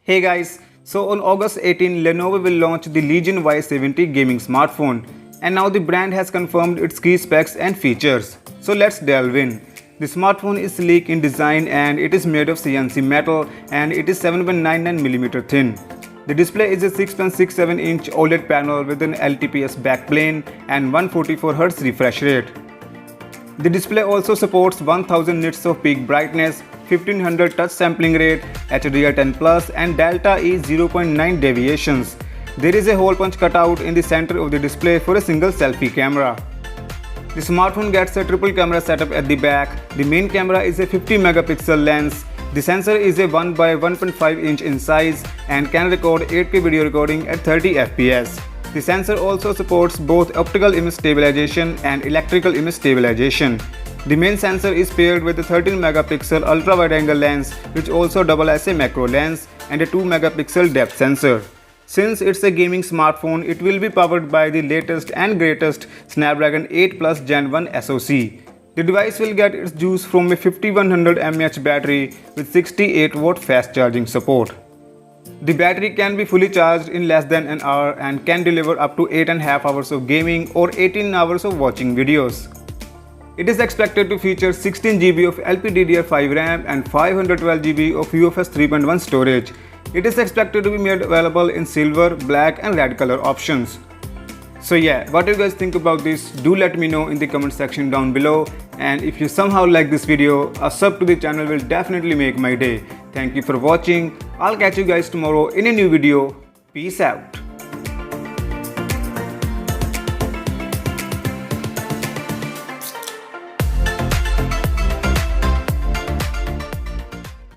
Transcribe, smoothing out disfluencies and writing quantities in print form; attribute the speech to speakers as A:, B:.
A: Hey guys, so on August 18, Lenovo will launch the Legion Y70 gaming smartphone, and now the brand has confirmed its key specs and features. So let's delve in. The smartphone is sleek in design and it is made of CNC metal and it is 7.99mm thin. The display is a 6.67-inch OLED panel with an LTPS backplane and 144Hz refresh rate. The display also supports 1000 nits of peak brightness, 1500 touch sampling rate, HDR10 Plus and Delta E 0.9 deviations. There is a hole punch cutout in the center of the display for a single selfie camera. The smartphone gets a triple camera setup at the back. The main camera is a 50 megapixel lens. The sensor is a 1 by 1.5 inch in size and can record 8K video recording at 30 fps. The sensor also supports both optical image stabilization and electrical image stabilization. The main sensor is paired with a 13 megapixel ultra wide angle lens which also doubles as a macro lens and a 2 megapixel depth sensor. Since it's a gaming smartphone, it will be powered by the latest and greatest Snapdragon 8 Plus Gen 1 SoC. The device will get its juice from a 5100 mAh battery with 68 watt fast charging support. The battery can be fully charged in less than an hour and can deliver up to 8.5 hours of gaming or 18 hours of watching videos. It is expected to feature 16GB of LPDDR5 RAM and 512GB of UFS 3.1 storage. It is expected to be made available in silver, black and red color options. So yeah, what do you guys think about this? Do let me know in the comment section down below, and if you somehow like this video, a sub to the channel will definitely make my day. Thank you for watching. I'll catch you guys tomorrow in a new video. Peace out.